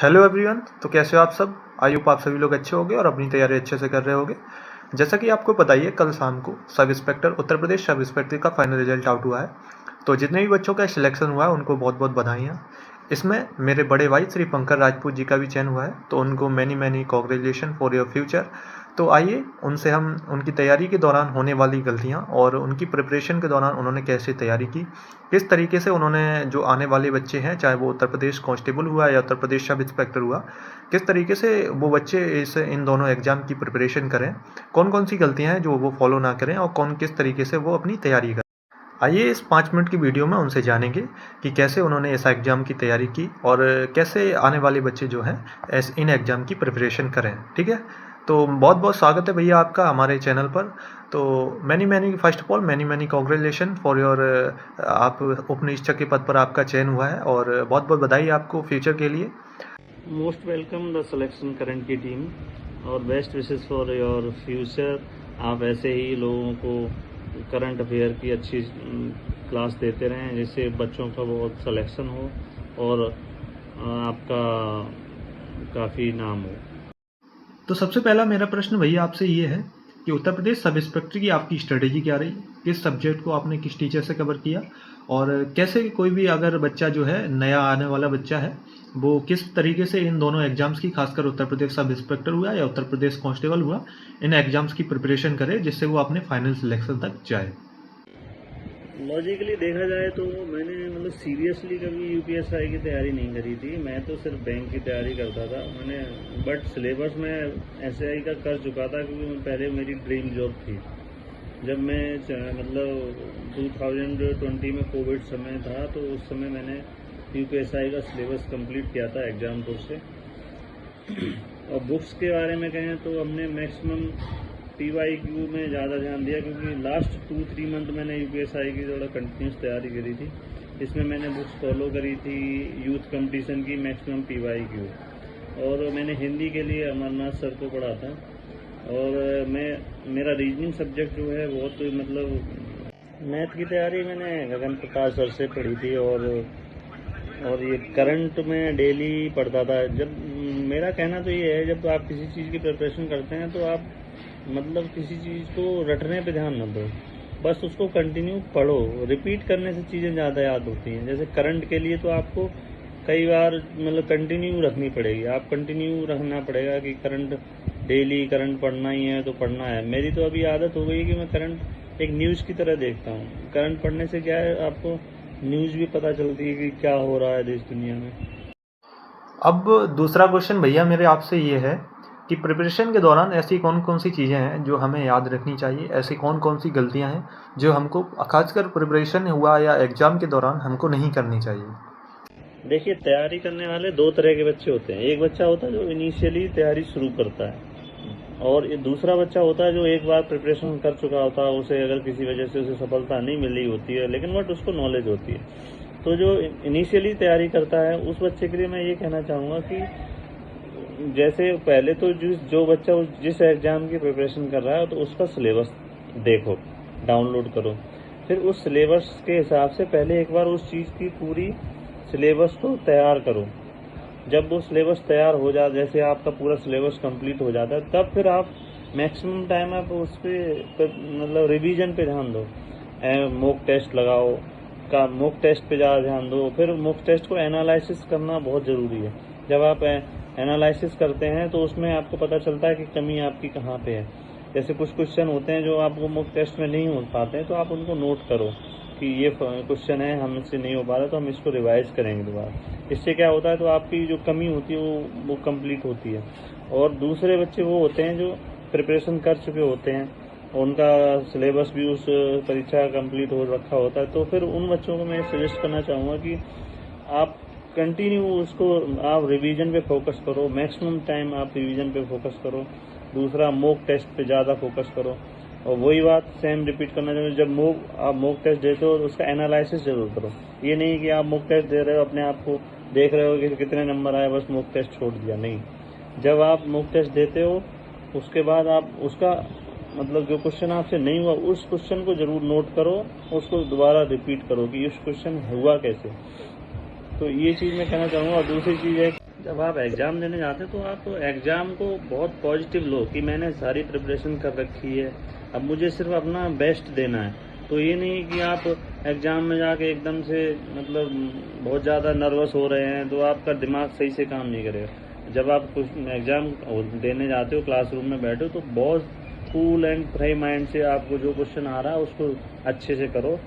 Hello everyone. तो कैसे हो आप सब? आई होप आप सभी लोग अच्छे होंगे और अपनी तैयारी अच्छे से कर रहे होंगे। जैसा कि आपको पता ही है, कल शाम को sub inspector Uttar Pradesh sub inspector का फाइनल रिजल्ट आउट हुआ है। तो जितने भी बच्चों का सिलेक्शन हुआ है उनको बहुत बहुत बधाइयाँ। इसमें मेरे बड़े भाई श्री पंकज राजपूत जी का भी चयन हुआ है, तो उनको many many congratulation for your future. तो आइए उनसे हम उनकी तैयारी के दौरान होने वाली गलतियां और उनकी प्रिपरेशन के दौरान उन्होंने कैसे तैयारी की, किस तरीके से उन्होंने जो आने वाले बच्चे हैं, चाहे वो उत्तर प्रदेश कांस्टेबल हुआ या उत्तर प्रदेश सब इंस्पेक्टर हुआ, किस तरीके से वो बच्चे इन दोनों एग्ज़ाम की प्रिपरेशन करें, कौन कौन सी गलतियां हैं जो वो फॉलो ना करें और कौन किस तरीके से वो अपनी तैयारी करें। आइए इस 5 मिनट की वीडियो में उनसे जानेंगे कि कैसे उन्होंने इस एग्ज़ाम की तैयारी की और कैसे आने वाले बच्चे जो हैं इन एग्ज़ाम की प्रिपरेशन करें। ठीक है, तो बहुत बहुत स्वागत है भैया आपका हमारे चैनल पर। तो many first of all many congratulation for your आप उप निरीक्षक के पद पर आपका चयन हुआ है और बहुत बहुत बधाई आपको फ्यूचर के लिए। Most welcome the selection current की टीम और best wishes for your future. आप ऐसे ही लोगों को करंट अफेयर की अच्छी क्लास देते रहें जिससे बच्चों का बहुत सिलेक्शन हो और आपका काफ़ी नाम हो। तो सबसे पहला मेरा प्रश्न भैया आपसे ये है कि उत्तर प्रदेश सब इंस्पेक्टर की आपकी स्ट्रेटेजी क्या रही, किस सब्जेक्ट को आपने किस टीचर से कवर किया और कैसे कोई भी अगर बच्चा जो है नया आने वाला बच्चा है वो किस तरीके से इन दोनों एग्जाम्स की, खासकर उत्तर प्रदेश सब इंस्पेक्टर हुआ या उत्तर प्रदेश कांस्टेबल हुआ, इन एग्जाम्स की प्रिपरेशन करे जिससे वो अपने फाइनल सिलेक्शन तक जाए। लॉजिकली देखा जाए तो मैंने मतलब सीरियसली कभी यूपीएसआई की तैयारी नहीं करी थी। मैं तो सिर्फ बैंक की तैयारी करता था मैंने, बट सिलेबस में एसआई का कर चुका था क्योंकि पहले मेरी ड्रीम जॉब थी। जब मैं मतलब 2020 में कोविड समय था तो उस समय मैंने यूपीएसआई का सिलेबस कंप्लीट किया था एग्जामपुर से। और बुक्स के बारे में कहें तो हमने मैक्सिमम PYQ में ज़्यादा ध्यान दिया क्योंकि लास्ट 2-3 मंथ मैंने यूपीएसआई की थोड़ा कंटिन्यूस तैयारी करी थी। इसमें मैंने बुक्स फॉलो करी थी यूथ कंपटीशन की मैक्सिमम PYQ, और मैंने हिंदी के लिए अमरनाथ सर को पढ़ा था। और मेरा रीजनिंग सब्जेक्ट जो है बहुत मतलब मैथ की तैयारी मैंने गगन प्रकाश सर से पढ़ी थी और ये करंट में डेली पढ़ता था। जब मेरा कहना तो ये है, जब आप किसी चीज़ की प्रिपरेशन करते हैं तो आप मतलब किसी चीज़ को रटने पे ध्यान न दो, बस उसको कंटिन्यू पढ़ो। रिपीट करने से चीज़ें ज़्यादा याद होती हैं। जैसे करंट के लिए तो आपको कई बार मतलब कंटिन्यू रखनी पड़ेगी, आप कंटिन्यू रखना पड़ेगा कि करंट डेली करंट पढ़ना ही है तो पढ़ना है। मेरी तो अभी आदत हो गई कि मैं करंट एक न्यूज़ की तरह देखता हूँ। करंट पढ़ने से क्या है, आपको न्यूज़ भी पता चलती है कि क्या हो रहा है देश दुनिया में। अब दूसरा क्वेश्चन भैया मेरे आपसे ये है कि प्रिपरेशन के दौरान ऐसी कौन कौन सी चीज़ें हैं जो हमें याद रखनी चाहिए, ऐसी कौन कौन सी गलतियां हैं जो हमको खासकर प्रिपरेशन हुआ या एग्ज़ाम के दौरान हमको नहीं करनी चाहिए। देखिए, तैयारी करने वाले दो तरह के बच्चे होते हैं। एक बच्चा होता है जो इनिशियली तैयारी शुरू करता है और दूसरा बच्चा होता है जो एक बार प्रिपरेशन कर चुका होता है, उसे अगर किसी वजह से उसे सफलता नहीं मिल रही होती है लेकिन बट उसको नॉलेज होती है। तो जो इनिशियली तैयारी करता है उस बच्चे के लिए मैं ये कहना चाहूँगा कि जैसे पहले तो जो बच्चा जिस एग्ज़ाम की प्रिपरेशन कर रहा है तो उसका सिलेबस देखो, डाउनलोड करो, फिर उस सिलेबस के हिसाब से पहले एक बार उस चीज़ की पूरी सिलेबस को तैयार करो। जब वो सिलेबस तैयार हो जाए, जैसे आपका पूरा सिलेबस कंप्लीट हो जाता है, तब फिर आप मैक्सिमम टाइम आप उस पर मतलब रिवीजन पे ध्यान दो। मॉक टेस्ट लगाओ, मॉक टेस्ट पे ज़्यादा ध्यान दो। फिर मॉक टेस्ट को एनालिसिस करना बहुत ज़रूरी है। जब आप एनालिसिस करते हैं तो उसमें आपको पता चलता है कि कमी आपकी कहाँ पे है। जैसे कुछ क्वेश्चन होते हैं जो आपको मॉक टेस्ट में नहीं हो पाते हैं, तो आप उनको नोट करो कि ये क्वेश्चन है हमसे नहीं हो पा रहा तो हम इसको रिवाइज करेंगे दोबारा। इससे क्या होता है, तो आपकी जो कमी होती है वो कंप्लीट होती है। और दूसरे बच्चे वो होते हैं जो प्रिपरेशन कर चुके होते हैं, उनका सिलेबस भी उस परीक्षा कंप्लीट हो रखा होता है, तो फिर उन बच्चों को मैं सजेस्ट करना चाहूँगा कि आप कंटिन्यू उसको आप रिवीजन पे फोकस करो, मैक्सिमम टाइम आप रिवीजन पे फोकस करो। दूसरा, मॉक टेस्ट पे ज़्यादा फोकस करो। और वही बात सेम रिपीट करना चाहिए, जब आप मॉक टेस्ट देते हो तो उसका एनालिसिस जरूर करो। ये नहीं कि आप मॉक टेस्ट दे रहे हो, अपने आप को देख रहे हो कि कितने नंबर आए, बस मॉक टेस्ट छोड़ दिया। नहीं, जब आप मॉक टेस्ट देते हो उसके बाद आप उसका मतलब जो क्वेश्चन आपसे नहीं हुआ उस क्वेश्चन को जरूर नोट करो, उसको दोबारा रिपीट करो कि इस क्वेश्चन हुआ कैसे। तो ये चीज़ मैं कहना चाहूँगा। और दूसरी चीज़ है जब आप एग्ज़ाम देने जाते हैं तो आप एग्ज़ाम को बहुत पॉजिटिव लो कि मैंने सारी प्रिपरेशन कर रखी है, अब मुझे सिर्फ अपना बेस्ट देना है। तो ये नहीं कि आप एग्ज़ाम में जाके एकदम से मतलब बहुत ज़्यादा नर्वस हो रहे हैं तो आपका दिमाग सही से काम नहीं करेगा। जब आप कुछ एग्ज़ाम देने जाते हो, क्लासरूम में बैठे हो, तो बहुत कूल एंड फ्री माइंड से आपको जो क्वेश्चन आ रहा है उसको अच्छे से करो।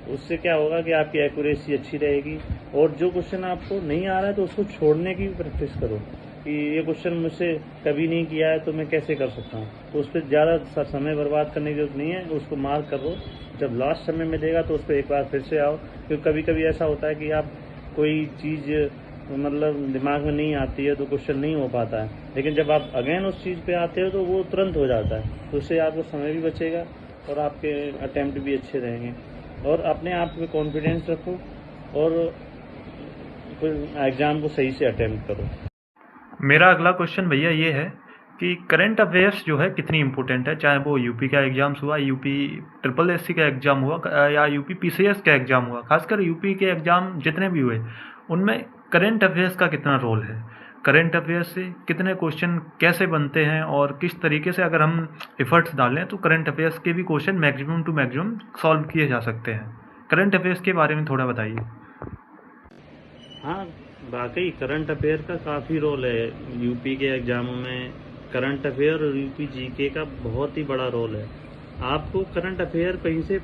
उससे क्या होगा कि आपकी एक्यूरेसी अच्छी रहेगी, और जो क्वेश्चन आपको नहीं आ रहा है तो उसको छोड़ने की प्रैक्टिस करो कि ये क्वेश्चन मुझसे कभी नहीं किया है तो मैं कैसे कर सकता हूँ। तो उस पर ज़्यादा समय बर्बाद करने की जरूरत नहीं है, उसको मार्क करो। जब लास्ट समय मिलेगा तो उस पर एक बार फिर से आओ, क्योंकि कभी कभी ऐसा होता है कि आप कोई चीज़ मतलब दिमाग में नहीं आती है तो क्वेश्चन नहीं हो पाता है, लेकिन जब आप अगेन उस चीज़ पे आते हो तो वो तुरंत हो जाता है। तो उससे आपको समय भी बचेगा और आपके अटैम्प्ट भी अच्छे रहेंगे। और अपने आप में कॉन्फिडेंस रखो और एग्ज़ाम को सही से अटेम्प्ट करो। मेरा अगला क्वेश्चन भैया ये है कि करंट अफेयर्स जो है कितनी इम्पोर्टेंट है, चाहे वो यूपी का एग्ज़ाम्स हुआ, यूपी ट्रिपल एससी का एग्ज़ाम हुआ या यूपी पीसीएस का एग्ज़ाम हुआ। खासकर यूपी के एग्ज़ाम जितने भी हुए उनमें करंट अफेयर्स का कितना रोल है, करंट अफेयर्स से कितने क्वेश्चन कैसे बनते हैं और किस तरीके से अगर हम एफर्ट्स डालें तो करंट अफेयर्स के भी question maximum to maximum solve किए जा सकते हैं। करंट अफेयर्स के बारे में थोड़ा बताइए। हाँ, वाकई करंट अफेयर का काफ़ी रोल है यूपी के एग्ज़ामों में। करंट अफेयर और यूपी जीके का बहुत ही बड़ा रोल है। आपको करंट अफेयर कहीं से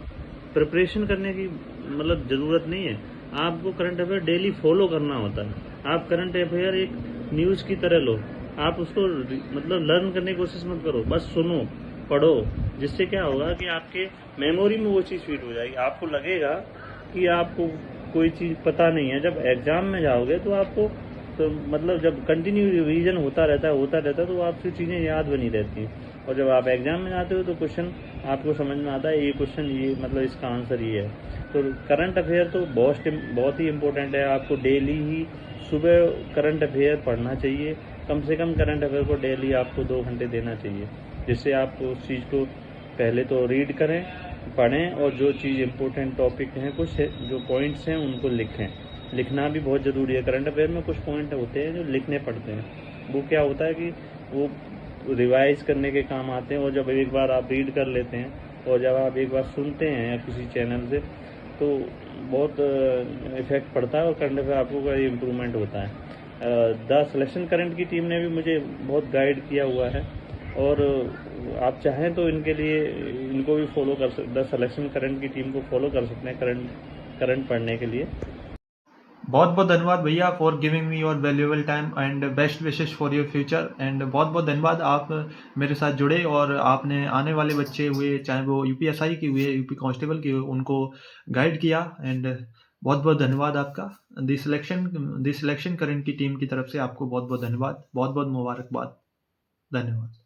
प्रिपरेशन करने की मतलब ज़रूरत नहीं है, आपको करंट अफेयर डेली फॉलो करना होता है। आप करंट अफेयर एक न्यूज़ की तरह लो, आप उसको मतलब लर्न करने की कोशिश मत करो, बस सुनो, पढ़ो। जिससे क्या होगा कि आपके मेमोरी में वो चीज़ फिट हो जाएगी। आपको लगेगा कि आपको कोई चीज़ पता नहीं है। जब एग्ज़ाम में जाओगे तो आपको तो मतलब जब कंटिन्यू रिवीजन होता रहता है तो आपकी चीज़ें याद बनी रहती हैं। और जब आप एग्ज़ाम में जाते हो तो क्वेश्चन आपको समझ में आता है, ये क्वेश्चन ये मतलब इसका आंसर ये है। तो करंट अफेयर तो बहुत ही इम्पोर्टेंट है। आपको डेली ही सुबह करंट अफेयर पढ़ना चाहिए। कम से कम करंट अफेयर को डेली आपको 2 घंटे देना चाहिए, जिससे आप उस चीज़ को पहले तो रीड करें, पढ़ें, और जो चीज़ इम्पोर्टेंट टॉपिक हैं, कुछ जो पॉइंट्स हैं उनको लिखें। लिखना भी बहुत ज़रूरी है। करंट अफेयर में कुछ पॉइंट होते हैं जो लिखने पड़ते हैं। वो क्या होता है कि वो रिवाइज करने के काम आते हैं, और जब एक बार आप रीड कर लेते हैं और जब आप एक बार सुनते हैं या किसी चैनल से तो बहुत इफ़ेक्ट पड़ता है और करंट अफेयर आपको का इम्प्रूवमेंट होता है। द सिलेक्शन करंट की टीम ने भी मुझे बहुत गाइड किया हुआ है, और आप चाहें तो इनके लिए इनको भी फॉलो कर सकते, द सिलेक्शन करंट की टीम को फॉलो कर सकते हैं करंट पढ़ने के लिए। बहुत बहुत धन्यवाद भैया for giving me your valuable time and best wishes for your future. And बहुत बहुत धन्यवाद आप मेरे साथ जुड़े और आपने आने वाले बच्चे हुए, चाहे वो यूपीएसआई के हुए, यूपी कांस्टेबल के हुए, उनको गाइड किया। एंड बहुत बहुत धन्यवाद आपका। द सिलेक्शन करंट की टीम की तरफ से आपको बहुत बहुत धन्यवाद, बहुत बहुत मुबारकबाद। धन्यवाद।